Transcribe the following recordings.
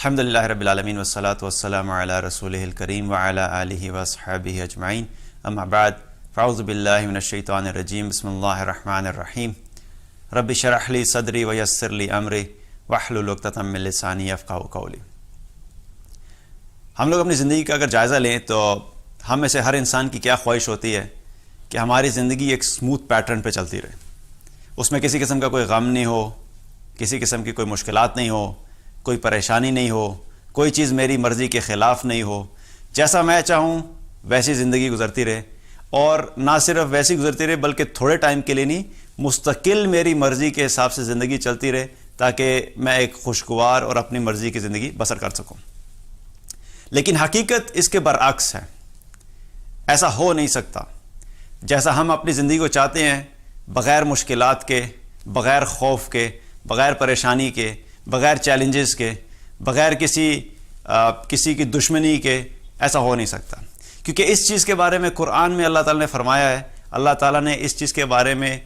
الحمدللہ رب العالمین والصلاة والسلام علی رسولہ الکریم وعلی آلہ واصحابہ اجمعین اما بعد فاعوذ باللہ من الشیطان الرجیم بسم اللہ الرحمن الرحیم رب اشرح لی صدری ویسر لی امری واحلل عقدۃ من لسانی یفقہوا قولی۔ ہم لوگ اپنی زندگی کا اگر جائزہ لیں تو ہم میں سے ہر انسان کی کیا خواہش ہوتی ہے کہ ہماری زندگی ایک سموتھ پیٹرن پہ چلتی رہے، اس میں کسی قسم کا کوئی غم نہیں ہو، کسی قسم کی کوئی مشکلات نہیں ہو، کوئی پریشانی نہیں ہو، کوئی چیز میری مرضی کے خلاف نہیں ہو، جیسا میں چاہوں ویسی زندگی گزرتی رہے، اور نہ صرف ویسی گزرتی رہے بلکہ تھوڑے ٹائم کے لیے نہیں، مستقل میری مرضی کے حساب سے زندگی چلتی رہے تاکہ میں ایک خوشگوار اور اپنی مرضی کی زندگی بسر کر سکوں۔ لیکن حقیقت اس کے برعکس ہے، ایسا ہو نہیں سکتا۔ جیسا ہم اپنی زندگی کو چاہتے ہیں، بغیر مشکلات کے، بغیر خوف کے، بغیر پریشانی کے، بغیر چیلنجز کے، بغیر کسی کی دشمنی کے، ایسا ہو نہیں سکتا، کیونکہ اس چیز کے بارے میں قرآن میں اللہ تعالیٰ نے فرمایا ہے، اللہ تعالیٰ نے اس چیز کے بارے میں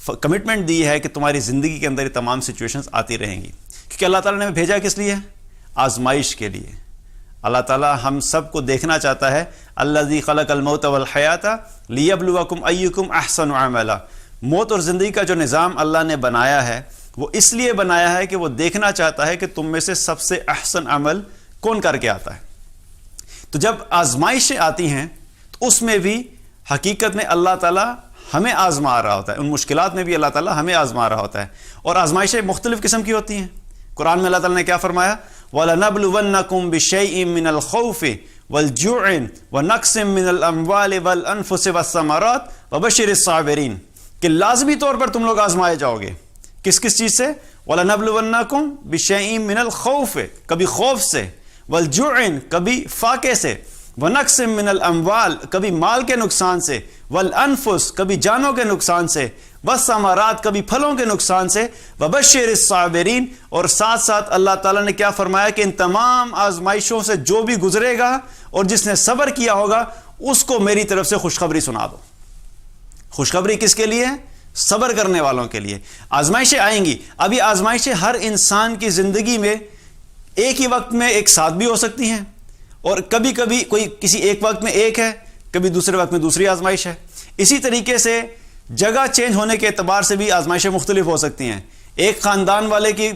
کمٹمنٹ دی ہے کہ تمہاری زندگی کے اندر یہ تمام سچویشنز آتی رہیں گی، کیونکہ اللہ تعالیٰ نے بھیجا کس لیے؟ آزمائش کے لیے۔ اللہ تعالیٰ ہم سب کو دیکھنا چاہتا ہے، الذی خلق الموت والحیات لیبلوکم ایکم احسن عملا۔ موت اور زندگی کا جو نظام اللہ نے بنایا ہے وہ اس لیے بنایا ہے کہ وہ دیکھنا چاہتا ہے کہ تم میں سے سب سے احسن عمل کون کر کے آتا ہے۔ تو جب آزمائشیں آتی ہیں تو اس میں بھی حقیقت میں اللہ تعالیٰ ہمیں آزما رہا ہوتا ہے، ان مشکلات میں بھی اللہ تعالیٰ ہمیں آزما رہا ہوتا ہے، اور آزمائشیں مختلف قسم کی ہوتی ہیں۔ قرآن میں اللہ تعالیٰ نے کیا فرمایا؟ وَلَنَبْلُوَنَّكُمْ بِشَيْءٍ مِّنَ الْخَوْفِ وَالْجُوعِ وَنَقْصٍ مِّنَ الْأَمْوَالِ وَالْأَنفُسِ وَالثَّمَرَاتِ وَبَشِّرِ الصَّابِرِينَ، کہ لازمی طور پر تم لوگ آزمائے جاؤ گے۔ کس چیز سے؟ وَلَنَبْلُوَنَّكُمْ بِشَيْءٍ مِّنَ الْخَوْفِ، کبھی خوف سے، وَالْجُوعِ کبھی فاقے سے، وَنَقْصٍ مِّنَ الْأَمْوَالِ کبھی مال کے نقصان سے، وَالْأَنفُسِ کبھی جانوں کے نقصان سے، وَالثَّمَرَاتِ کبھی پھلوں کے نقصان سے، وَبَشِّرِ الصَّابِرِينَ، اور ساتھ ساتھ اللہ تعالیٰ نے کیا فرمایا کہ ان تمام آزمائشوں سے جو بھی گزرے گا اور جس نے صبر کیا ہوگا اس کو میری طرف سے خوشخبری سنا دو۔ خوشخبری کس کے لیے؟ صبر کرنے والوں کے لیے۔ آزمائشیں آئیں گی، ابھی آزمائشیں ہر انسان کی زندگی میں ایک ہی وقت میں ایک ساتھ بھی ہو سکتی ہیں، اور کبھی کبھی کوئی کسی ایک وقت میں ایک ہے، کبھی دوسرے وقت میں دوسری آزمائش ہے۔ اسی طریقے سے جگہ چینج ہونے کے اعتبار سے بھی آزمائشیں مختلف ہو سکتی ہیں۔ ایک خاندان والے کی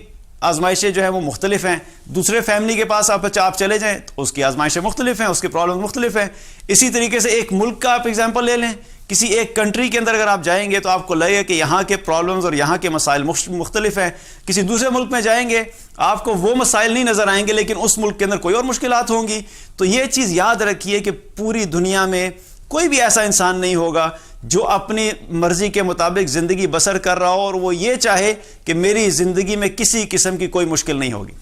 آزمائشیں جو ہیں وہ مختلف ہیں، دوسرے فیملی کے پاس آپ چلے جائیں تو اس کی آزمائشیں مختلف ہیں، اس کی پرابلم مختلف ہیں۔ اسی طریقے سے ایک ملک کا آپ ایگزامپل لے لیں، کسی ایک کنٹری کے اندر اگر آپ جائیں گے تو آپ کو لگے کہ یہاں کے پرابلمز اور یہاں کے مسائل مختلف ہیں۔ کسی دوسرے ملک میں جائیں گے آپ کو وہ مسائل نہیں نظر آئیں گے لیکن اس ملک کے اندر کوئی اور مشکلات ہوں گی۔ تو یہ چیز یاد رکھیے کہ پوری دنیا میں کوئی بھی ایسا انسان نہیں ہوگا جو اپنی مرضی کے مطابق زندگی بسر کر رہا ہو اور وہ یہ چاہے کہ میری زندگی میں کسی قسم کی کوئی مشکل نہیں ہوگی۔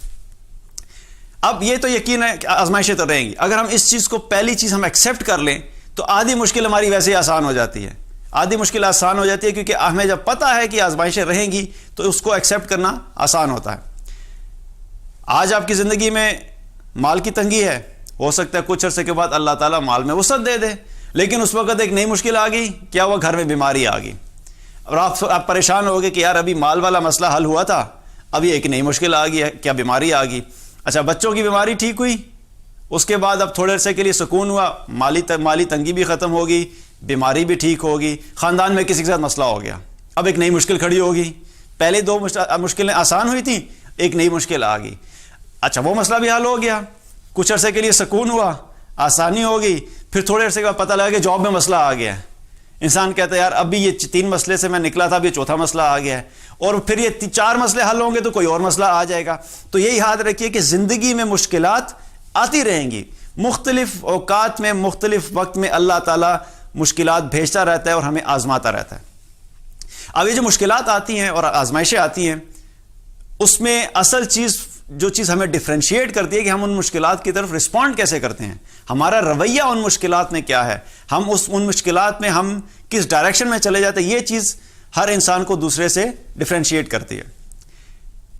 اب یہ تو یقین ہے کہ آزمائشیں تو رہیں گی، اگر ہم اس چیز کو پہلی چیز ہم ایکسیپٹ کر لیں تو آدھی مشکل ہماری ویسے ہی آسان ہو جاتی ہے، آدھی مشکل آسان ہو جاتی ہے، کیونکہ ہمیں جب پتہ ہے کہ آزمائشیں رہیں گی تو اس کو ایکسیپٹ کرنا آسان ہوتا ہے۔ آج آپ کی زندگی میں مال کی تنگی ہے، ہو سکتا ہے کچھ عرصے کے بعد اللہ تعالیٰ مال میں وسعت دے دے، لیکن اس وقت ایک نئی مشکل آ گئی، کیا وہ گھر میں بیماری آ گئی، اور آپ پریشان ہو گئے کہ یار ابھی مال والا مسئلہ حل ہوا تھا، ابھی ایک نئی مشکل آ گئی ہے، کیا بیماری آ گئی۔ اچھا، بچوں کی بیماری ٹھیک ہوئی، اس کے بعد اب تھوڑے عرصے کے لیے سکون ہوا، مالی تنگی بھی ختم ہوگی، بیماری بھی ٹھیک ہوگی، خاندان میں کسی کے ساتھ مسئلہ ہو گیا، اب ایک نئی مشکل کھڑی ہوگی۔ پہلے دو مشکلیں آسان ہوئی تھیں، ایک نئی مشکل آ گئی۔ اچھا، وہ مسئلہ بھی حل ہو گیا، کچھ عرصے کے لیے سکون ہوا، آسانی ہو گئی، پھر تھوڑے عرصے کے بعد پتہ لگا کہ جاب میں مسئلہ آ گیا ہے۔ انسان کہتا ہے یار ابھی یہ 3 مسئلے سے میں نکلا تھا، اب یہ 4تھا مسئلہ آ گیا ہے، اور پھر یہ 4 مسئلے حل ہوں گے تو کوئی اور مسئلہ آ جائے گا۔ تو یہی یاد رکھیے کہ زندگی میں مشکلات آتی رہیں گی، مختلف اوقات میں مختلف وقت میں اللہ تعالیٰ مشکلات بھیجتا رہتا ہے اور ہمیں آزماتا رہتا ہے۔ اب یہ جو مشکلات آتی ہیں اور آزمائشیں آتی ہیں، اس میں اصل چیز جو چیز ہمیں ڈفرینشیٹ کرتی ہے کہ ہم ان مشکلات کی طرف رسپونڈ کیسے کرتے ہیں، ہمارا رویہ ان مشکلات میں کیا ہے، ہم ان مشکلات میں ہم کس ڈائریکشن میں چلے جاتے ہیں، یہ چیز ہر انسان کو دوسرے سے ڈفرینشیٹ کرتی ہے۔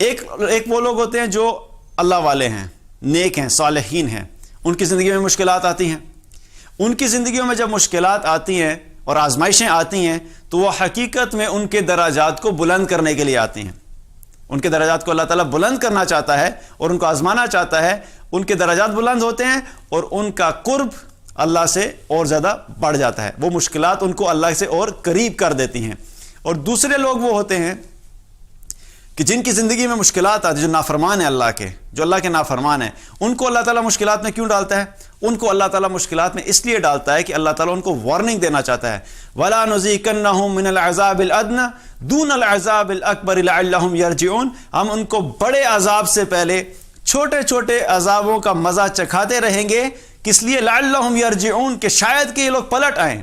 ایک وہ لوگ ہوتے ہیں جو اللہ والے ہیں، نیک ہیں، صالحین ہیں، ان کی زندگی میں مشکلات آتی ہیں۔ ان کی زندگیوں میں جب مشکلات آتی ہیں اور آزمائشیں آتی ہیں تو وہ حقیقت میں ان کے درجات کو بلند کرنے کے لیے آتی ہیں۔ ان کے درجات کو اللہ تعالیٰ بلند کرنا چاہتا ہے اور ان کو آزمانا چاہتا ہے. ان کے درجات بلند ہوتے ہیں اور ان کا قرب اللہ سے اور زیادہ بڑھ جاتا ہے. وہ مشکلات ان کو اللہ سے اور قریب کر دیتی ہیں. اور دوسرے لوگ وہ ہوتے ہیں کہ جن کی زندگی میں مشکلات آتی ہیں, جو نافرمان ہیں اللہ کے, جو اللہ کے نافرمان ہیں, ان کو اللہ تعالیٰ مشکلات میں کیوں ڈالتا ہے؟ ان کو اللہ تعالیٰ مشکلات میں اس لیے ڈالتا ہے کہ اللہ تعالیٰ ان کو وارننگ دینا چاہتا ہے. وَلَا نُذِيقَنَّهُم مِّنَ الْعَذَابِ الْأَدْنَىٰ دُونَ الْعَذَابِ الْأَكْبَرِ لَعَلَّهُمْ يَرْجِعُونَ. ہم ان کو بڑے عذاب سے پہلے چھوٹے چھوٹے عذابوں کا مزہ چکھاتے رہیں گے. کس لیے؟ لَعَلَّهُمْ يَرْجِعُونَ, کہ شاید کہ یہ لوگ پلٹ آئیں.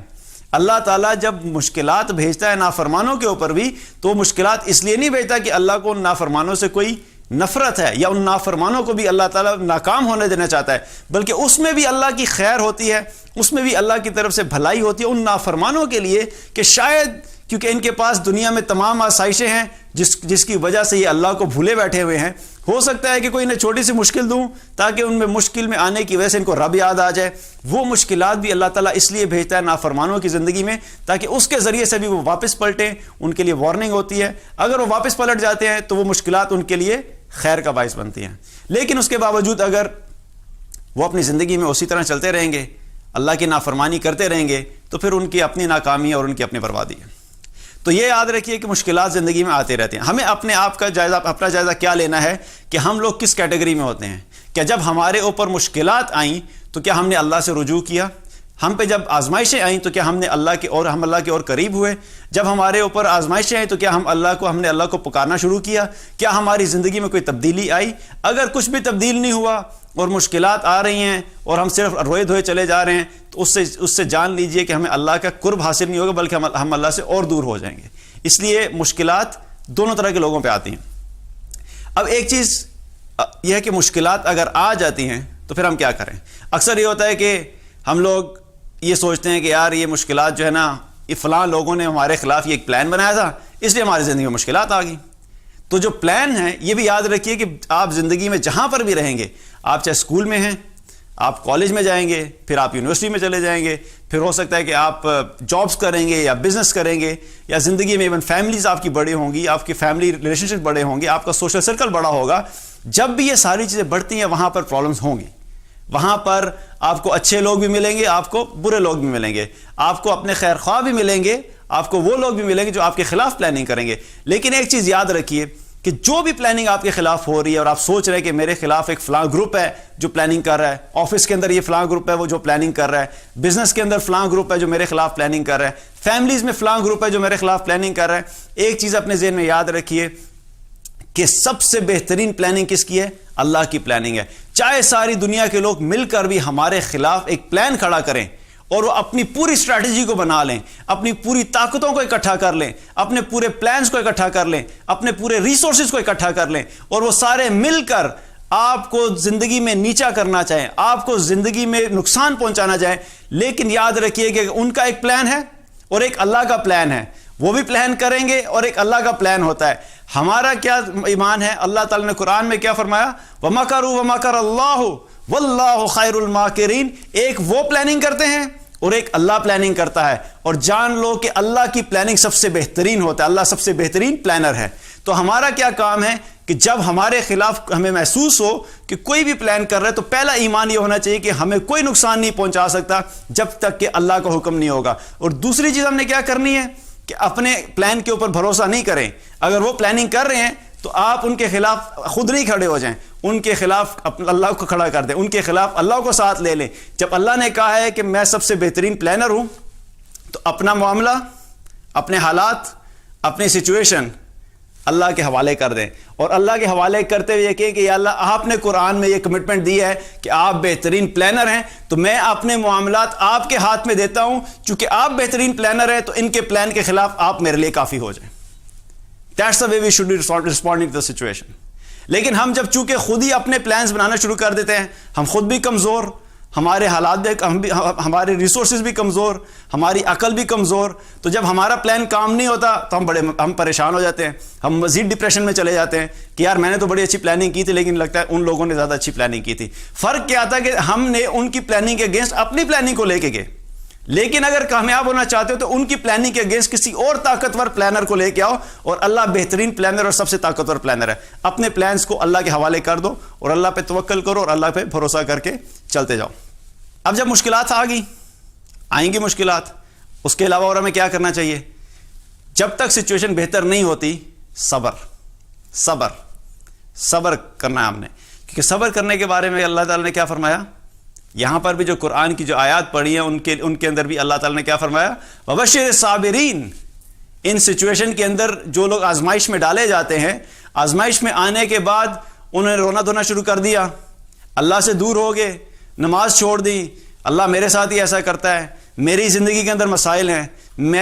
اللہ تعالیٰ جب مشکلات بھیجتا ہے نافرمانوں کے اوپر بھی, تو وہ مشکلات اس لیے نہیں بھیجتا کہ اللہ کو ان نافرمانوں سے کوئی نفرت ہے یا ان نافرمانوں کو بھی اللہ تعالیٰ ناکام ہونے دینا چاہتا ہے, بلکہ اس میں بھی اللہ کی خیر ہوتی ہے, اس میں بھی اللہ کی طرف سے بھلائی ہوتی ہے ان نافرمانوں کے لیے, کہ شاید کیونکہ ان کے پاس دنیا میں تمام آسائشیں ہیں جس کی وجہ سے یہ اللہ کو بھولے بیٹھے ہوئے ہیں, ہو سکتا ہے کہ کوئی انہیں چھوٹی سی مشکل دوں تاکہ ان میں مشکل میں آنے کی وجہ سے ان کو رب یاد آ جائے. وہ مشکلات بھی اللہ تعالیٰ اس لیے بھیجتا ہے نافرمانوں کی زندگی میں تاکہ اس کے ذریعے سے بھی وہ واپس پلٹیں. ان کے لیے وارننگ ہوتی ہے. اگر وہ واپس پلٹ جاتے ہیں تو وہ مشکلات ان کے لیے خیر کا باعث بنتی ہیں. لیکن اس کے باوجود اگر وہ اپنی زندگی میں اسی طرح چلتے رہیں گے, اللہ کی نافرمانی کرتے رہیں گے, تو پھر ان کی اپنی ناکامی اور ان کی اپنی بربادی ہے. تو یہ یاد رکھیے کہ مشکلات زندگی میں آتے رہتے ہیں. ہمیں اپنے آپ کا اپنا جائزہ کیا لینا ہے کہ ہم لوگ کس کیٹیگری میں ہوتے ہیں. کیا جب ہمارے اوپر مشکلات آئیں تو کیا ہم نے اللہ سے رجوع کیا؟ ہم پہ جب آزمائشیں آئیں تو کیا ہم نے اللہ کے اور قریب ہوئے؟ جب ہمارے اوپر آزمائشیں آئیں تو کیا ہم نے اللہ کو پکارنا شروع کیا؟ کیا ہماری زندگی میں کوئی تبدیلی آئی؟ اگر کچھ بھی تبدیل نہیں ہوا اور مشکلات آ رہی ہیں اور ہم صرف روئے دھوئے چلے جا رہے ہیں, تو اس سے جان لیجئے کہ ہمیں اللہ کا قرب حاصل نہیں ہوگا, بلکہ ہم اللہ سے اور دور ہو جائیں گے. اس لیے مشکلات دونوں طرح کے لوگوں پہ آتی ہیں. اب ایک چیز یہ ہے کہ مشکلات اگر آ جاتی ہیں تو پھر ہم کیا کریں؟ اکثر یہ ہوتا ہے کہ ہم لوگ یہ سوچتے ہیں کہ یار یہ مشکلات جو ہے نا, یہ فلاں لوگوں نے ہمارے خلاف یہ ایک پلان بنایا تھا, اس لیے ہماری زندگی میں مشکلات آ گئی. تو جو پلان ہے یہ بھی یاد رکھیے کہ آپ زندگی میں جہاں پر بھی رہیں گے, آپ چاہے اسکول میں ہیں, آپ کالج میں جائیں گے, پھر آپ یونیورسٹی میں چلے جائیں گے, پھر ہو سکتا ہے کہ آپ جابس کریں گے یا بزنس کریں گے, یا زندگی میں ایون فیملیز آپ کی بڑی ہوں گی, آپ کی فیملی ریلیشن شپ بڑے ہوں گے, آپ کا سوشل سرکل بڑا ہوگا. جب بھی یہ ساری چیزیں بڑھتی ہیں وہاں پر پرابلمس ہوں گی. وہاں پر آپ کو اچھے لوگ بھی ملیں گے, آپ کو برے لوگ بھی ملیں گے, آپ کو اپنے خیر خواہ بھی ملیں گے, آپ کو وہ لوگ بھی ملیں گے جو آپ کے خلاف پلاننگ کریں گے. لیکن ایک چیز یاد رکھیے کہ جو بھی پلاننگ آپ کے خلاف ہو رہی ہے اور آپ سوچ رہے ہیں کہ میرے خلاف ایک فلاں گروپ ہے جو پلاننگ کر رہا ہے, آفس کے اندر یہ فلاں گروپ ہے وہ جو پلاننگ کر رہا ہے, بزنس کے اندر فلاں گروپ ہے جو میرے خلاف پلاننگ کر رہا ہے, فیملیز میں فلاں گروپ ہے جو میرے خلاف پلاننگ کر رہا ہے, ایک چیز اپنے ذہن میں یاد رکھیے کہ سب سے بہترین پلاننگ کس کی ہے؟ اللہ کی پلاننگ ہے. چاہے ساری دنیا کے لوگ مل کر بھی ہمارے خلاف ایک پلان کھڑا کریں اور وہ اپنی پوری اسٹریٹجی کو بنا لیں, اپنی پوری طاقتوں کو اکٹھا کر لیں, اپنے پورے پلانز کو اکٹھا کر لیں, اپنے پورے ریسورسز کو اکٹھا کر لیں, اور وہ سارے مل کر آپ کو زندگی میں نیچا کرنا چاہیں, آپ کو زندگی میں نقصان پہنچانا چاہیں, لیکن یاد رکھیے کہ ان کا ایک پلان ہے اور ایک اللہ کا پلان ہے. وہ بھی پلان کریں گے اور ایک اللہ کا پلان ہوتا ہے. ہمارا کیا ایمان ہے؟ اللہ تعالیٰ نے قرآن میں کیا فرمایا؟ وَمَكَرُوا وَمَكَرَ اللَّهُ وَاللَّهُ خَيْرُ الْمَاكِرِينَ. ایک وہ پلاننگ کرتے ہیں اور ایک اللہ پلاننگ کرتا ہے, اور جان لو کہ اللہ کی پلاننگ سب سے بہترین ہوتا ہے. اللہ سب سے بہترین پلانر ہے. تو ہمارا کیا کام ہے کہ جب ہمارے خلاف ہمیں محسوس ہو کہ کوئی بھی پلان کر رہا ہے, تو پہلا ایمان یہ ہونا چاہیے کہ ہمیں کوئی نقصان نہیں پہنچا سکتا جب تک کہ اللہ کا حکم نہیں ہوگا. اور دوسری چیز ہم نے کیا کرنی ہے کہ اپنے پلان کے اوپر بھروسہ نہیں کریں. اگر وہ پلاننگ کر رہے ہیں تو آپ ان کے خلاف خود نہیں کھڑے ہو جائیں, ان کے خلاف اللہ کو کھڑا کر دیں, ان کے خلاف اللہ کو ساتھ لے لیں. جب اللہ نے کہا ہے کہ میں سب سے بہترین پلانر ہوں, تو اپنا معاملہ, اپنے حالات, اپنی سچویشن اللہ کے حوالے کر دیں, اور اللہ کے حوالے کرتے ہوئے یہ کہیں کہ یا اللہ, آپ نے قرآن میں یہ کمٹمنٹ دی ہے کہ آپ بہترین پلانر ہیں, تو میں اپنے معاملات آپ کے ہاتھ میں دیتا ہوں. چونکہ آپ بہترین پلانر ہیں تو ان کے پلان کے خلاف آپ میرے لیے کافی ہو جائیں. That's the way we should be responding to the situation. لیکن ہم جب چونکہ خود ہی اپنے پلانز بنانا شروع کر دیتے ہیں, ہم خود بھی کمزور, ہمارے حالات بھی, ہمارے ریسورسز بھی کمزور, ہماری عقل بھی کمزور, تو جب ہمارا پلان کام نہیں ہوتا تو ہم پریشان ہو جاتے ہیں, ہم مزید ڈپریشن میں چلے جاتے ہیں کہ یار میں نے تو بڑی اچھی پلاننگ کی تھی لیکن لگتا ہے ان لوگوں نے زیادہ اچھی پلاننگ کی تھی. فرق کیا تھا کہ ہم نے ان کی پلاننگ کے اگینسٹ اپنی پلاننگ کو لے کے گئے. لیکن اگر کامیاب ہونا چاہتے ہو تو ان کی پلاننگ کے اگینسٹ کسی اور طاقتور پلانر کو لے کے آؤ، اور اللہ بہترین پلانر اور سب سے طاقتور پلانر ہے. اپنے پلانز کو اللہ کے حوالے کر دو اور اللہ پہ توکل کرو اور اللہ پہ بھروسہ کر کے چلتے جاؤ. اب جب مشکلات آئیں گی مشکلات، اس کے علاوہ اور ہمیں کیا کرنا چاہیے؟ جب تک سچویشن بہتر نہیں ہوتی صبر کرنا ہے ہم نے. کیونکہ صبر کرنے کے بارے میں اللہ تعالیٰ نے کیا فرمایا؟ یہاں پر بھی جو قرآن کی جو آیات پڑھی ہیں ان کے اندر بھی اللہ تعالیٰ نے کیا فرمایا؟ وَبَشِّرِ الصَّابِرِينَ. ان سچویشن کے اندر جو لوگ آزمائش میں ڈالے جاتے ہیں، آزمائش میں آنے کے بعد انہوں نے رونا دھونا شروع کر دیا، اللہ سے دور ہو گئے، نماز چھوڑ دی، اللہ میرے ساتھ ہی ایسا کرتا ہے، میری زندگی کے اندر مسائل ہیں،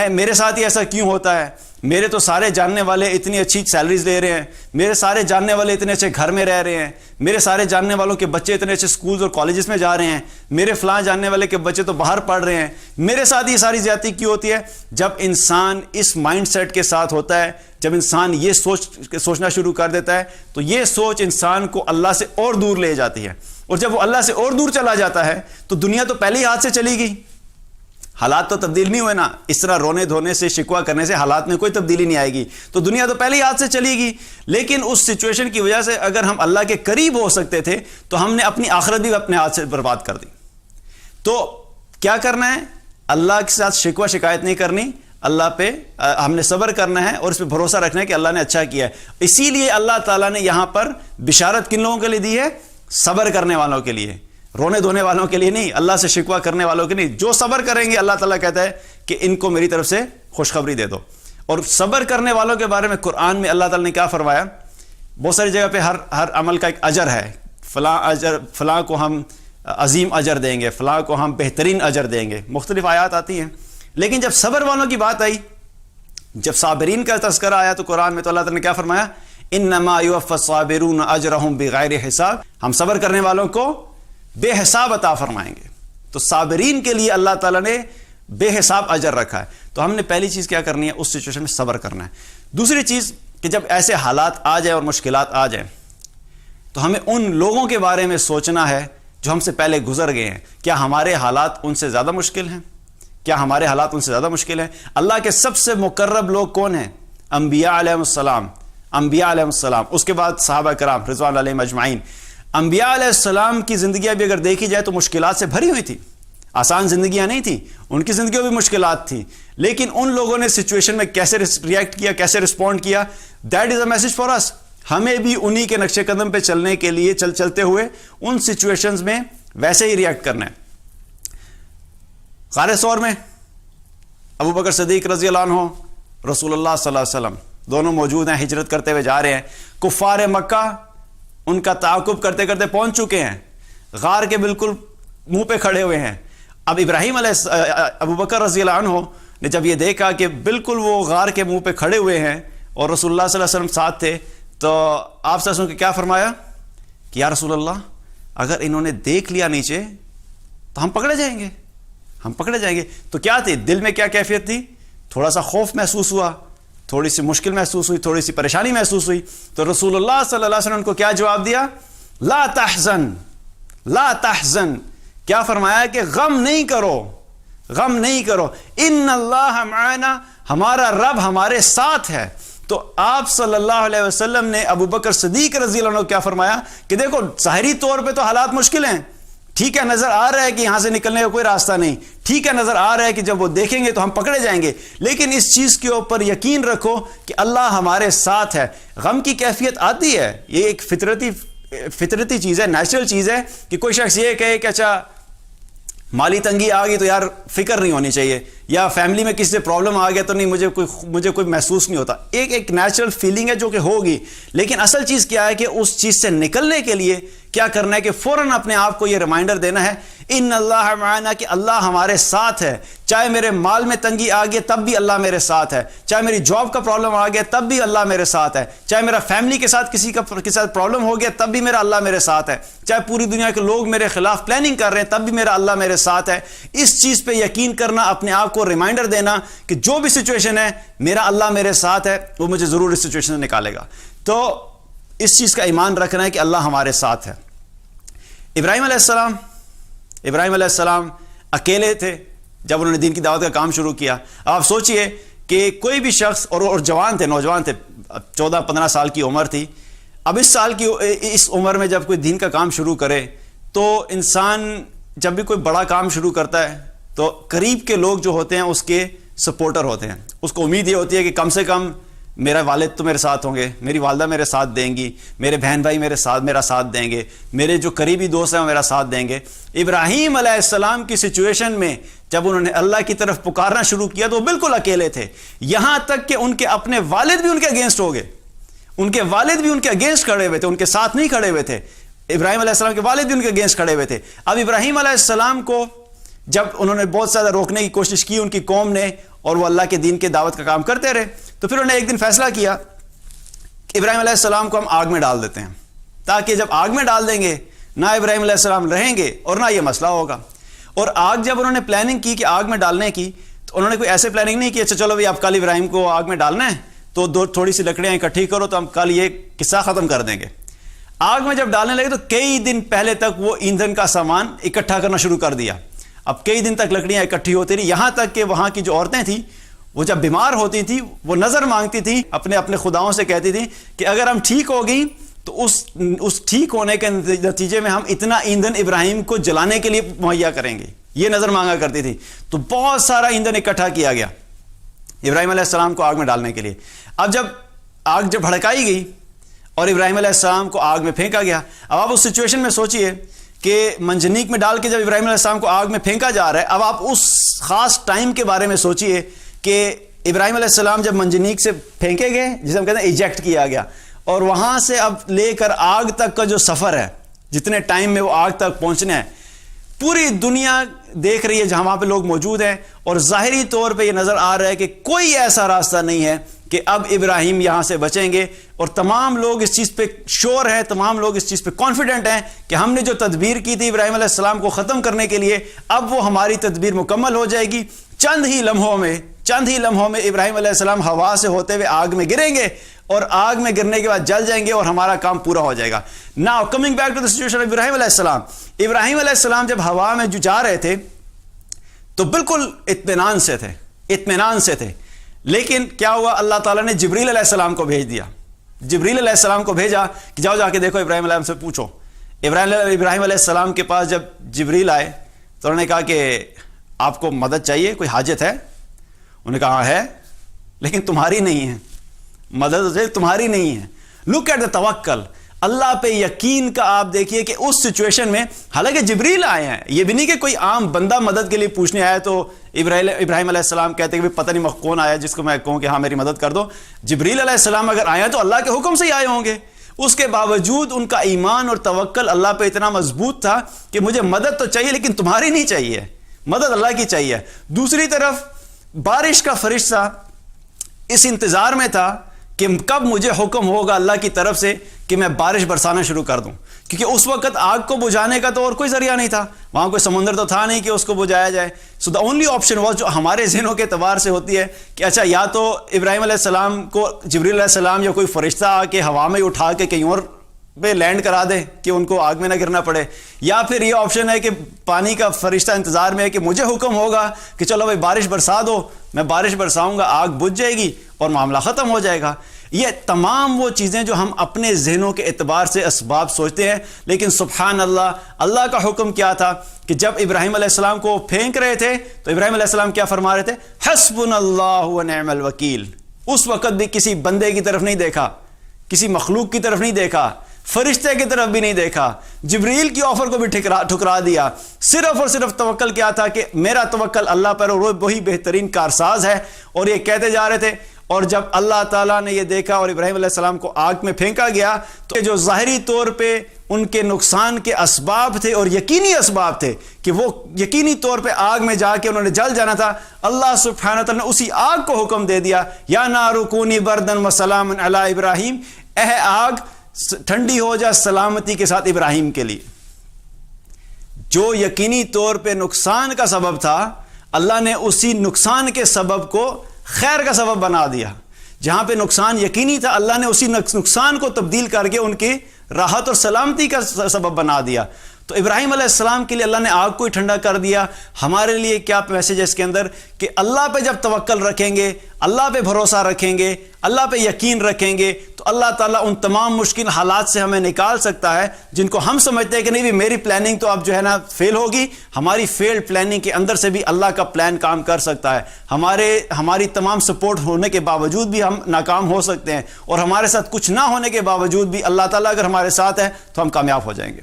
میرے ساتھ ہی ایسا کیوں ہوتا ہے، میرے تو سارے جاننے والے اتنی اچھی سیلریز لے رہے ہیں، میرے سارے جاننے والے اتنے اچھے گھر میں رہ رہے ہیں، میرے سارے جاننے والوں کے بچے اتنے اچھے سکولز اور کالجز میں جا رہے ہیں، میرے فلاں جاننے والے کے بچے تو باہر پڑھ رہے ہیں، میرے ساتھ یہ ساری زیادتی کیوں ہوتی ہے؟ جب انسان اس مائنڈ سیٹ کے ساتھ ہوتا ہے، جب انسان یہ سوچنا شروع کر دیتا ہے، تو یہ سوچ انسان کو اللہ سے اور دور لے جاتی ہے. اور جب وہ اللہ سے اور دور چلا جاتا ہے تو دنیا تو پہلے ہی ہاتھ سے چلی گئی، حالات تو تبدیل نہیں ہوئے نا. اس طرح رونے دھونے سے شکوہ کرنے سے حالات میں کوئی تبدیلی نہیں آئے گی. تو دنیا تو پہلے ہی ہاتھ سے چلی گی. لیکن اس سچویشن کی وجہ سے اگر ہم اللہ کے قریب ہو سکتے تھے تو ہم نے اپنی آخرت بھی اپنے ہاتھ سے برباد کر دی. تو کیا کرنا ہے؟ اللہ کے ساتھ شکوہ شکایت نہیں کرنی، اللہ پہ ہم نے صبر کرنا ہے اور اس پہ بھروسہ رکھنا ہے کہ اللہ نے اچھا کیا ہے. اسی لیے اللہ تعالیٰ نے یہاں پر بشارت کن لوگوں کے لیے دی ہے؟ صبر کرنے والوں کے لیے، رونے دھونے والوں کے لیے نہیں، اللہ سے شکوہ کرنے والوں کے نہیں. جو صبر کریں گے اللہ تعالیٰ کہتا ہے کہ ان کو میری طرف سے خوشخبری دے دو. اور صبر کرنے والوں کے بارے میں قرآن میں اللہ تعالیٰ نے کیا فرمایا؟ بہت ساری جگہ پہ ہر عمل کا ایک اجر ہے. فلاں کو ہم عظیم اجر دیں گے، فلاں کو ہم بہترین اجر دیں گے، مختلف آیات آتی ہیں. لیکن جب صبر والوں کی بات آئی، جب صابرین کا تذکرہ آیا تو قرآن میں تو اللہ تعالیٰ نے کیا فرمایا؟ انما یوفی الصابرون اجرہم بغیر حساب. ہم صبر کرنے والوں کو بے حساب عطا فرمائیں گے. تو صابرین کے لیے اللہ تعالیٰ نے بے حساب اجر رکھا ہے. تو ہم نے پہلی چیز کیا کرنی ہے؟ اس سچویشن میں صبر کرنا ہے. دوسری چیز کہ جب ایسے حالات آ جائیں اور مشکلات آ جائیں تو ہمیں ان لوگوں کے بارے میں سوچنا ہے جو ہم سے پہلے گزر گئے ہیں. کیا ہمارے حالات ان سے زیادہ مشکل ہیں؟ کیا ہمارے حالات ان سے زیادہ مشکل ہیں؟ اللہ کے سب سے مقرب لوگ کون ہیں؟ انبیاء علیہ السلام. اس کے بعد صحابہ کرام رضوان علیہم اجمعین. انبیاء علیہ السلام کی زندگیاں بھی اگر دیکھی جائے تو مشکلات سے بھری ہوئی تھی، آسان زندگیاں نہیں تھیں، ان کی زندگیوں میں مشکلات تھی. لیکن ان لوگوں نے سچویشن میں کیسے ریئیکٹ کیا، کیسے رسپونڈ کیا، that is a message for us. ہمیں بھی انہی کے نقش قدم پہ چلنے کے لیے چلتے ہوئے ان سچویشنز میں ویسے ہی ریئیکٹ کرنا ہے. غار ثور میں ابو بکر صدیق رضی اللہ عنہ، رسول اللہ صلی اللہ علیہ وسلم دونوں موجود ہیں، ہجرت کرتے ہوئے جا رہے ہیں. کفار مکہ ان کا تعاقب کرتے کرتے پہنچ چکے ہیں، غار کے بالکل منہ پہ کھڑے ہوئے ہیں. اب ابو بکر رضی اللہ عنہ نے جب یہ دیکھا کہ بالکل وہ غار کے منہ پہ کھڑے ہوئے ہیں اور رسول اللہ صلی اللہ علیہ وسلم ساتھ تھے، تو آپ سے سن کے کیا فرمایا کہ یا رسول اللہ اگر انہوں نے دیکھ لیا نیچے تو ہم پکڑے جائیں گے. تو کیا تھی دل میں، کیا کیفیت تھی؟ تھوڑا سا خوف محسوس ہوا، تھوڑی سی مشکل محسوس ہوئی، تھوڑی سی پریشانی محسوس ہوئی. تو رسول اللہ صلی اللہ علیہ وسلم کو کیا جواب دیا؟ لا تحزن. کیا فرمایا کہ غم نہیں کرو، ان اللہ معنا، ہمارا رب ہمارے ساتھ ہے. تو آپ صلی اللہ علیہ وسلم نے ابو بکر صدیق رضی اللہ عنہ کو کیا فرمایا کہ دیکھو ظاہری طور پہ تو حالات مشکل ہیں، ٹھیک ہے، نظر آ رہا ہے کہ یہاں سے نکلنے کا کوئی راستہ نہیں، ٹھیک ہے، نظر آ رہا ہے کہ جب وہ دیکھیں گے تو ہم پکڑے جائیں گے، لیکن اس چیز کے اوپر یقین رکھو کہ اللہ ہمارے ساتھ ہے. غم کی کیفیت آتی ہے، یہ ایک فطرتی چیز ہے، نیچرل چیز ہے کہ کوئی شخص یہ کہے کہ اچھا مالی تنگی آ گئی تو یار فکر نہیں ہونی چاہیے، یا فیملی میں کسی سے پرابلم آ گیا تو نہیں مجھے کوئی محسوس نہیں ہوتا. ایک نیچرل فیلنگ ہے جو کہ ہوگی. لیکن اصل چیز کیا ہے کہ اس چیز سے نکلنے کے لیے کیا کرنا ہے کہ فوراً اپنے آپ کو یہ ریمائنڈر دینا ہے ان اللہ معنا، کہ اللہ ہمارے ساتھ ہے. چاہے میرے مال میں تنگی آ گئی تب بھی اللہ میرے ساتھ ہے، چاہے میری جاب کا پرابلم آ گیا تب بھی اللہ میرے ساتھ ہے، چاہے میرا فیملی کے ساتھ کسی ساتھ پرابلم ہو گیا تب بھی میرا اللہ میرے ساتھ ہے، چاہے پوری دنیا کے لوگ میرے خلاف پلاننگ کر رہے ہیں تب بھی میرا اللہ میرے ساتھ ہے. اس چیز پہ یقین کرنا، اپنے آپ کو ریمائنڈر دینا کہ جو بھی سچویشن ہے میرا اللہ میرے ساتھ ہے، وہ مجھے ضرور اس سچویشن سے نکالے گا. تو اس چیز کا ایمان رکھنا ہے کہ اللہ ہمارے ساتھ ہے. ابراہیم علیہ السلام اکیلے تھے، جب انہوں نے دین کی دعوت کا کام شروع کیا. آپ سوچئے کہ کوئی بھی شخص اور جوان تھے، نوجوان تھے، 14-15 سال کی عمر تھی. اب اس عمر میں جب کوئی دین کا کام شروع کرے تو انسان جب بھی کوئی بڑا کام شروع کرتا ہے تو قریب کے لوگ جو ہوتے ہیں اس کے سپورٹر ہوتے ہیں. اس کو امید یہ ہوتی ہے کہ کم سے کم میرا والد تو میرے ساتھ ہوں گے، میری والدہ میرے ساتھ دیں گی، میرے بہن بھائی میرا ساتھ دیں گے، میرے جو قریبی دوست ہیں وہ میرا ساتھ دیں گے. ابراہیم علیہ السلام کی سچویشن میں جب انہوں نے اللہ کی طرف پکارنا شروع کیا تو وہ بالکل اکیلے تھے، یہاں تک کہ ان کے اپنے والد بھی ان کے اگینسٹ ہو گئے. ان کے والد بھی ان کے اگینسٹ کھڑے ہوئے تھے، ان کے ساتھ نہیں کھڑے ہوئے تھے. ابراہیم علیہ السلام کے والد بھی ان کے اگینسٹ کھڑے ہوئے تھے. اب ابراہیم علیہ السلام کو جب انہوں نے بہت زیادہ روکنے کی کوشش کی ان کی قوم نے، اور وہ اللہ کے دین کے دعوت کا کام کرتے رہے، تو پھر انہوں نے ایک دن فیصلہ کیا کہ ابراہیم علیہ السلام کو ہم آگ میں ڈال دیتے ہیں، تاکہ جب آگ میں ڈال دیں گے نہ ابراہیم علیہ السلام رہیں گے اور نہ یہ مسئلہ ہوگا. اور آگ جب انہوں نے پلاننگ کی کہ آگ میں ڈالنے کی، تو انہوں نے کوئی ایسے پلاننگ نہیں کی اچھا چلو بھائی اب کل ابراہیم کو آگ میں ڈالنا ہے تو تھوڑی سی لکڑیاں اکٹھی کرو تو ہم کل یہ قصہ ختم کر دیں گے. آگ میں جب ڈالنے لگے تو کئی دن پہلے تک وہ ایندھن کا سامان اکٹھا کرنا شروع کر دیا. اب کئی دن تک لکڑیاں اکٹھی ہوتی رہی، یہاں تک کہ وہاں کی جو عورتیں تھیں وہ جب بیمار ہوتی تھی وہ نظر مانگتی تھی، اپنے خداؤں سے کہتی تھی کہ اگر ہم ٹھیک ہو گئی تو اس ٹھیک ہونے کے نتیجے میں ہم اتنا ایندھن ابراہیم کو جلانے کے لیے مہیا کریں گے، یہ نظر مانگا کرتی تھی. تو بہت سارا ایندھن اکٹھا کیا گیا ابراہیم علیہ السلام کو آگ میں ڈالنے کے لیے. اب جب آگ بھڑکائی گئی اور ابراہیم علیہ السلام کو آگ میں پھینکا گیا، اب آپ اس سچویشن میں سوچئے کہ منجنیق میں ڈال کے جب ابراہیم علیہ السلام کو آگ میں پھینکا جا رہا ہے، اب آپ اس خاص ٹائم کے بارے میں سوچئے کہ ابراہیم علیہ السلام جب منجنیق سے پھینکے گئے، جسے ہم کہتے ہیں ایجیکٹ کیا گیا، اور وہاں سے اب لے کر آگ تک کا جو سفر ہے، جتنے ٹائم میں وہ آگ تک پہنچنا ہے، پوری دنیا دیکھ رہی ہے جہاں وہاں پہ لوگ موجود ہیں، اور ظاہری طور پہ یہ نظر آ رہا ہے کہ کوئی ایسا راستہ نہیں ہے کہ اب ابراہیم یہاں سے بچیں گے. اور تمام لوگ اس چیز پہ شور ہیں، تمام لوگ اس چیز پہ کانفیڈنٹ ہیں کہ ہم نے جو تدبیر کی تھی ابراہیم علیہ السلام کو ختم کرنے کے لیے، اب وہ ہماری تدبیر مکمل ہو جائے گی. چند ہی لمحوں میں ابراہیم علیہ السلام ہوا سے ہوتے ہوئے آگ میں گریں گے، اور آگ میں گرنے کے بعد جل جائیں گے اور ہمارا کام پورا ہو جائے گا. Now coming back to the situation of Ibrahim علیہ السلام. ابراہیم علیہ السلام جب ہوا میں جو جا رہے تھے تو بالکل اطمینان سے تھے. لیکن کیا ہوا، اللہ تعالیٰ نے جبریل علیہ السلام کو بھیج دیا. جبریل علیہ السلام کو بھیجا کہ جاؤ جا کے دیکھو ابراہیم علیہ السلام سے پوچھو. ابراہیم علیہ السلام کے پاس جب جبریل آئے تو انہوں نے کہا کہ آپ کو مدد چاہیے، کوئی حاجت ہے؟ انہوں نے کہا ہاں ہے، لیکن تمہاری نہیں ہے، مدد تمہاری نہیں ہے. لک ایٹ دا توکل، اللہ پہ یقین کا. آپ دیکھیے کہ اس سچویشن میں حالانکہ جبریل آئے ہیں، یہ بھی نہیں کہ کوئی عام بندہ مدد کے لیے پوچھنے آیا تو ابراہیم علیہ السلام کہتے کہ پتہ نہیں کون آیا جس کو میں کہوں کہ ہاں میری مدد کر دو. جبریل علیہ السلام اگر آئے تو اللہ کے حکم سے ہی آئے ہوں گے. اس کے باوجود ان کا ایمان اور توکل اللہ پہ اتنا مضبوط تھا کہ مجھے مدد تو چاہیے لیکن تمہاری نہیں چاہیے، مدد اللہ کی چاہیے. دوسری طرف بارش کا فرشتہ اس انتظار میں تھا کہ کب مجھے حکم ہوگا اللہ کی طرف سے کہ میں بارش برسانا شروع کر دوں، کیونکہ اس وقت آگ کو بجھانے کا تو اور کوئی ذریعہ نہیں تھا، وہاں کوئی سمندر تو تھا نہیں کہ اس کو بجھایا جائے. سو دا اونلی آپشن واز، جو ہمارے ذہنوں کے اعتبار سے ہوتی ہے کہ اچھا یا تو ابراہیم علیہ السلام کو جبریل علیہ السلام یا کوئی فرشتہ آ کے ہوا میں اٹھا کے کہیں اور پہ لینڈ کرا دے کہ ان کو آگ میں نہ گرنا پڑے، یا پھر یہ آپشن ہے کہ پانی کا فرشتہ انتظار میں ہے کہ مجھے حکم ہوگا کہ چلو بھائی بارش برسا دو، میں بارش برساؤں گا، آگ بجھ جائے گی اور معاملہ ختم ہو جائے گا. یہ تمام وہ چیزیں جو ہم اپنے ذہنوں کے اعتبار سے اسباب سوچتے ہیں، لیکن سبحان اللہ، اللہ کا حکم کیا تھا کہ جب ابراہیم علیہ السلام کو پھینک رہے تھے تو ابراہیم علیہ السلام کیا فرما رہے تھے؟ حسبنا اللہ ونعم الوکیل. اس وقت بھی کسی بندے کی طرف نہیں دیکھا، کسی مخلوق کی طرف نہیں دیکھا، فرشتے کی طرف بھی نہیں دیکھا، جبریل کی آفر کو بھی ٹھکرا دیا. صرف اور صرف توکل کیا تھا کہ میرا توکل اللہ پر، اور وہی بہترین کارساز ہے. اور یہ کہتے جا رہے تھے، اور جب اللہ تعالیٰ نے یہ دیکھا اور ابراہیم علیہ السلام کو آگ میں پھینکا گیا تو جو ظاہری طور پہ ان کے نقصان کے اسباب تھے اور یقینی اسباب تھے کہ وہ یقینی طور پہ آگ میں جا کے انہوں نے جل جانا تھا، اللہ سبحانہ وتعالیٰ نے اسی آگ کو حکم دے دیا، یا نار کونی بردن وسلام علی ابراہیم، اے آگ ٹھنڈی ہو جا سلامتی کے ساتھ ابراہیم کے لیے. جو یقینی طور پہ نقصان کا سبب تھا، اللہ نے اسی نقصان کے سبب کو خیر کا سبب بنا دیا. جہاں پہ نقصان یقینی تھا، اللہ نے اسی نقصان کو تبدیل کر کے ان کی راحت اور سلامتی کا سبب بنا دیا. تو ابراہیم علیہ السلام کے لیے اللہ نے آگ کو ہی ٹھنڈا کر دیا. ہمارے لیے کیا میسج ہے اس کے اندر کہ اللہ پہ جب توکل رکھیں گے, اللہ پہ بھروسہ رکھیں گے, اللہ پہ یقین رکھیں گے, تو اللہ تعالیٰ ان تمام مشکل حالات سے ہمیں نکال سکتا ہے جن کو ہم سمجھتے ہیں کہ نہیں بھی میری پلاننگ تو اب جو ہے نا فیل ہوگی. ہماری فیلڈ پلاننگ کے اندر سے بھی اللہ کا پلان کام کر سکتا ہے. ہماری تمام سپورٹ ہونے کے باوجود بھی ہم ناکام ہو سکتے ہیں, اور ہمارے ساتھ کچھ نہ ہونے کے باوجود بھی اللہ تعالیٰ اگر ہمارے ساتھ ہے تو ہم کامیاب ہو جائیں گے.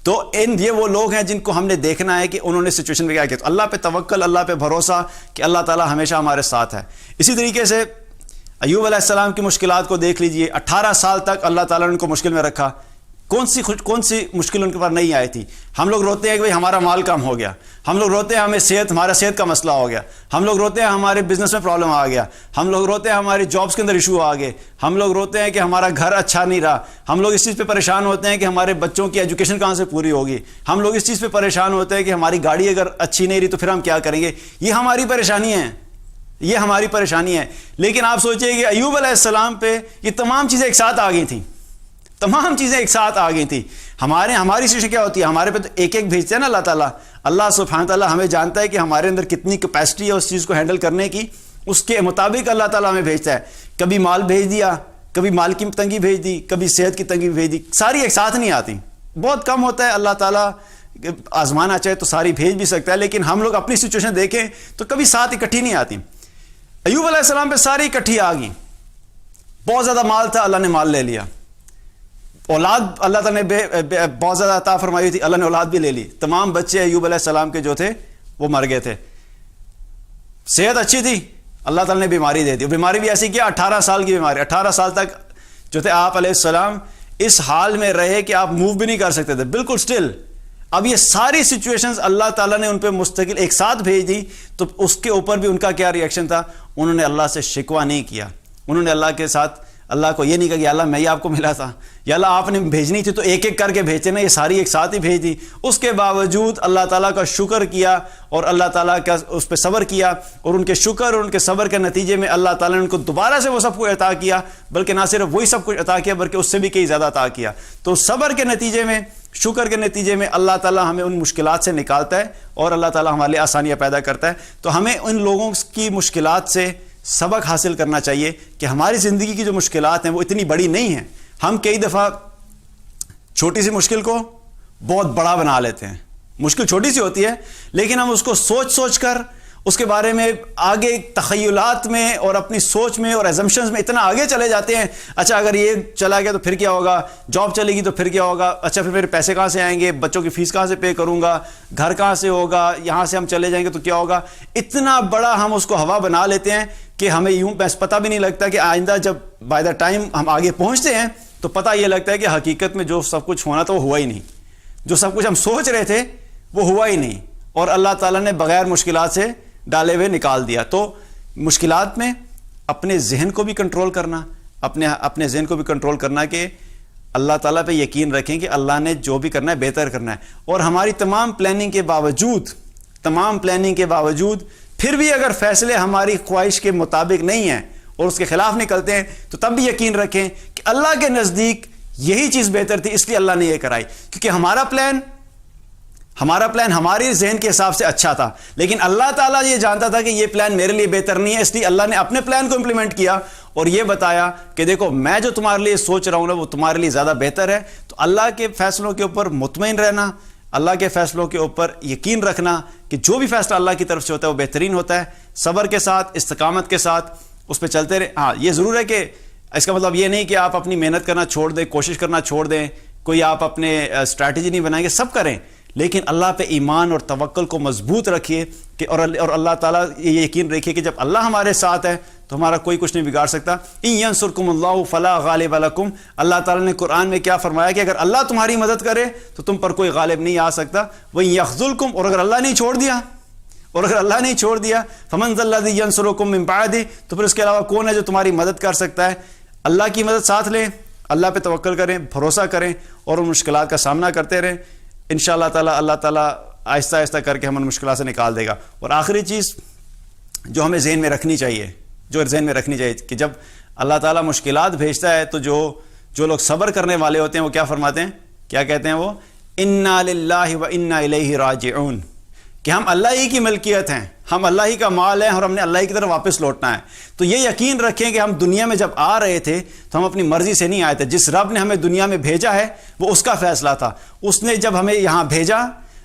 تو یہ وہ لوگ ہیں جن کو ہم نے دیکھنا ہے کہ انہوں نے سچویشن میں کیا کیا. تو اللہ پہ توکل, اللہ پہ بھروسہ کہ اللہ تعالیٰ ہمیشہ ہمارے ساتھ ہے. اسی طریقے سے ایوب علیہ السلام کی مشکلات کو دیکھ لیجئے. 18 سال تک اللہ تعالیٰ نے ان کو مشکل میں رکھا. کون سی مشکل ان کے پاس نہیں آئی تھی. ہم لوگ روتے ہیں کہ بھئی ہمارا مال کم ہو گیا, ہم لوگ روتے ہیں ہمارا صحت کا مسئلہ ہو گیا, ہم لوگ روتے ہیں ہمارے بزنس میں پرابلم آ گیا, ہم لوگ روتے ہیں ہماری جابس کے اندر ایشو آ گئے, ہم لوگ روتے ہیں کہ ہمارا گھر اچھا نہیں رہا, ہم لوگ اس چیز پہ پریشان ہوتے ہیں کہ ہمارے بچوں کی ایجوکیشن کہاں سے پوری ہوگی, ہم لوگ اس چیز پہ پریشان ہوتے ہیں کہ ہماری گاڑی اگر اچھی نہیں رہی تو پھر ہم کیا کریں گے. یہ ہماری پریشانیاں ہیں, یہ ہماری پریشانی ہے. لیکن آپ سوچئے کہ ایوب علیہ السلام پہ یہ تمام چیزیں ایک ساتھ آ گئی تھیں, تمام چیزیں ایک ساتھ آ گئی تھیں. ہماری سچویشن کیا ہوتی ہے, ہمارے پہ تو ایک ایک بھیجتے ہیں نا اللہ تعالیٰ. اللہ سبحانہ تعالیٰ ہمیں جانتا ہے کہ ہمارے اندر کتنی کیپیسٹی ہے اس چیز کو ہینڈل کرنے کی, اس کے مطابق اللہ تعالیٰ ہمیں بھیجتا ہے. کبھی مال بھیج دیا, کبھی مال کی تنگی بھیج دی, کبھی صحت کی تنگی بھیج دی. ساری ایک ساتھ نہیں آتی, بہت کم ہوتا ہے. اللہ تعالیٰ آزمانا چاہے تو ساری بھیج بھی سکتا ہے, لیکن ہم لوگ اپنی سچویشن دیکھیں تو کبھی ساتھ اکٹھی نہیں آتی. ایوب علیہ السلام پہ ساری اکٹھی آ گئی. بہت زیادہ مال تھا, اللہ نے مال لے لیا. اولاد اللہ تعالیٰ نے بہت زیادہ عطا فرمائی تھی, اللہ نے اولاد بھی لے لی. تمام بچے ایوب علیہ السلام کے جو تھے وہ مر گئے تھے. صحت اچھی تھی, اللہ تعالیٰ نے بیماری دے دی. بیماری بھی ایسی کیا, 18 سال کی بیماری. 18 سال تک جو تھے آپ علیہ السلام اس حال میں رہے کہ آپ موو بھی نہیں کر سکتے تھے, بالکل سٹل. اب یہ ساری سچویشنز اللہ تعالیٰ نے ان پہ مستقل ایک ساتھ بھیج دی. تو اس کے اوپر بھی ان کا کیا ریئیکشن تھا, انہوں نے اللہ سے شکوہ نہیں کیا. انہوں نے اللہ کے ساتھ اللہ کو یہ نہیں کہا کہ اللہ میں ہی آپ کو ملا تھا, یا اللہ آپ نے بھیجنی تھی تو ایک ایک کر کے بھیجتے نا, یہ ساری ایک ساتھ ہی بھیج دی. اس کے باوجود اللہ تعالیٰ کا شکر کیا اور اللہ تعالیٰ کا اس پہ صبر کیا, اور ان کے شکر اور ان کے صبر کے نتیجے میں اللہ تعالیٰ نے ان کو دوبارہ سے وہ سب کچھ عطا کیا, بلکہ نہ صرف وہی سب کچھ عطا کیا بلکہ اس سے بھی کئی زیادہ عطا کیا. تو صبر کے نتیجے میں, شکر کے نتیجے میں اللہ تعالیٰ ہمیں ان مشکلات سے نکالتا ہے اور اللہ تعالیٰ ہمارے لیے آسانیاں پیدا کرتا ہے. تو ہمیں ان لوگوں کی مشکلات سے سبق حاصل کرنا چاہیے کہ ہماری زندگی کی جو مشکلات ہیں وہ اتنی بڑی نہیں ہیں. ہم کئی دفعہ چھوٹی سی مشکل کو بہت بڑا بنا لیتے ہیں. مشکل چھوٹی سی ہوتی ہے لیکن ہم اس کو سوچ کر اس کے بارے میں آگے تخیلات میں اور اپنی سوچ میں اور ایزمپشنز میں اتنا آگے چلے جاتے ہیں. اچھا اگر یہ چلا گیا تو پھر کیا ہوگا, جاب چلے گی تو پھر کیا ہوگا, اچھا پھر میرے پیسے کہاں سے آئیں گے, بچوں کی فیس کہاں سے پے کروں گا, گھر کہاں سے ہوگا, یہاں سے ہم چلے جائیں گے تو کیا ہوگا. اتنا بڑا ہم اس کو ہوا بنا لیتے ہیں کہ ہمیں یوں پتہ بھی نہیں لگتا کہ آئندہ جب بائی دا ٹائم ہم آگے پہنچتے ہیں تو پتہ یہ لگتا ہے کہ حقیقت میں جو سب کچھ ہونا تھا وہ ہوا ہی نہیں, جو سب کچھ ہم سوچ رہے تھے وہ ہوا ہی نہیں, اور اللہ تعالیٰ نے بغیر مشکلات سے ڈالے ہوئے نکال دیا. تو مشکلات میں اپنے ذہن کو بھی کنٹرول کرنا, اپنے ذہن کو بھی کنٹرول کرنا کہ اللہ تعالیٰ پہ یقین رکھیں کہ اللہ نے جو بھی کرنا ہے بہتر کرنا ہے. اور ہماری تمام پلاننگ کے باوجود پھر بھی اگر فیصلے ہماری خواہش کے مطابق نہیں ہیں اور اس کے خلاف نکلتے ہیں تو تب بھی یقین رکھیں کہ اللہ کے نزدیک یہی چیز بہتر تھی, اس لیے اللہ نے یہ کرائی. کیونکہ ہمارا پلان ہمارے ذہن کے حساب سے اچھا تھا, لیکن اللہ تعالیٰ یہ جانتا تھا کہ یہ پلان میرے لیے بہتر نہیں ہے, اس لیے اللہ نے اپنے پلان کو امپلیمنٹ کیا اور یہ بتایا کہ دیکھو میں جو تمہارے لیے سوچ رہا ہوں نا وہ تمہارے لیے زیادہ بہتر ہے. تو اللہ کے فیصلوں کے اوپر مطمئن رہنا, اللہ کے فیصلوں کے اوپر یقین رکھنا کہ جو بھی فیصلہ اللہ کی طرف سے ہوتا ہے وہ بہترین ہوتا ہے. صبر کے ساتھ, استقامت کے ساتھ اس پہ چلتے رہے. ہاں یہ ضرور ہے کہ اس کا مطلب یہ نہیں کہ آپ اپنی محنت کرنا چھوڑ دیں, کوشش کرنا چھوڑ دیں, کوئی آپ اپنے اسٹریٹجی نہیں بنائیں گے, سب کریں, لیکن اللہ پہ ایمان اور توکل کو مضبوط رکھیے کہ اور اللہ تعالیٰ یہ یقین رکھیے کہ جب اللہ ہمارے ساتھ ہے تو ہمارا کوئی کچھ نہیں بگاڑ سکتا. ان ینصرکم اللہ فلا غالب لکم, اللہ تعالیٰ نے قرآن میں کیا فرمایا کہ اگر اللہ تمہاری مدد کرے تو تم پر کوئی غالب نہیں آ سکتا. وَإِن يَخْذُلْكُمْ, اور اگر اللہ نہیں چھوڑ دیا فَمَنْ ذَا الَّذِي يَنصُرُكُمْ مِنْ بَعْدِهِ, تو پھر اس کے علاوہ کون ہے جو تمہاری مدد کر سکتا ہے. اللہ کی مدد ساتھ لیں, اللہ پہ توکل کریں, بھروسہ کریں اور ان مشکلات کا سامنا کرتے رہیں. انشاءاللہ تعالیٰ اللہ تعالیٰ آہستہ آہستہ کر کے ہم ان مشکلات سے نکال دے گا. اور آخری چیز جو ہمیں ذہن میں رکھنی چاہیے کہ جب اللہ تعالیٰ مشکلات بھیجتا ہے تو جو لوگ صبر کرنے والے ہوتے ہیں وہ کیا فرماتے ہیں, کیا کہتے ہیں, وہ انا للہ و انا الیہ راجعون، کہ ہم اللہ ہی کی ملکیت ہیں، ہم اللہ ہی کا مال ہے اور ہم نے اللہ ہی کی طرف واپس لوٹنا ہے۔ تو یہ یقین رکھیں کہ ہم دنیا میں جب آ رہے تھے تو ہم اپنی مرضی سے نہیں آئے تھے، جس رب نے ہمیں دنیا میں بھیجا ہے وہ اس کا فیصلہ تھا۔ اس نے جب ہمیں یہاں بھیجا،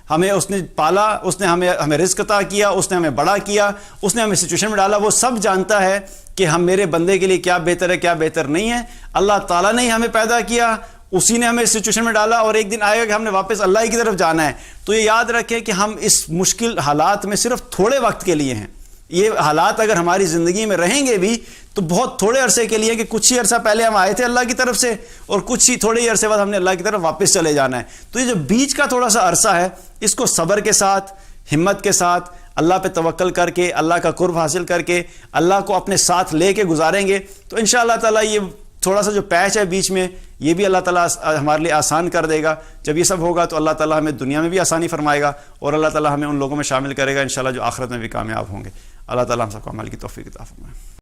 ہمیں اس نے پالا، اس نے ہمیں رزق عطا کیا، اس نے ہمیں بڑا کیا، اس نے ہمیں سچویشن میں ڈالا، وہ سب جانتا ہے کہ ہم میرے بندے کے لیے کیا بہتر ہے کیا بہتر نہیں ہے۔ اللہ تعالیٰ نے ہی ہمیں پیدا کیا، اسی نے ہمیں اس سچویشن میں ڈالا، اور ایک دن آئے گا کہ ہم نے واپس اللہ ہی کی طرف جانا ہے۔ تو یہ یاد رکھیں کہ ہم اس مشکل حالات میں صرف تھوڑے وقت کے لیے ہیں۔ یہ حالات اگر ہماری زندگی میں رہیں گے بھی تو بہت تھوڑے عرصے کے لیے، کہ کچھ ہی عرصہ پہلے ہم آئے تھے اللہ کی طرف سے اور کچھ ہی تھوڑے ہی عرصے بعد ہم نے اللہ کی طرف واپس چلے جانا ہے۔ تو یہ جو بیچ کا تھوڑا سا عرصہ ہے، اس کو صبر کے ساتھ، ہمت کے ساتھ، اللہ پہ توکل کر کے، اللہ کا قرب حاصل کر کے، اللہ کو اپنے ساتھ لے کے گزاریں گے تو انشاءاللہ تعالیٰ یہ تھوڑا سا جو پیچ ہے بیچ میں، یہ بھی اللہ تعالیٰ ہمارے لیے آسان کر دے گا۔ جب یہ سب ہوگا تو اللہ تعالیٰ ہمیں دنیا میں بھی آسانی فرمائے گا اور اللہ تعالیٰ ہمیں ان لوگوں میں شامل کرے گا انشاءاللہ جو آخرت میں بھی کامیاب ہوں گے۔ اللہ تعالیٰ ہم سب کو عمل کی توفیق عطا فرمائے۔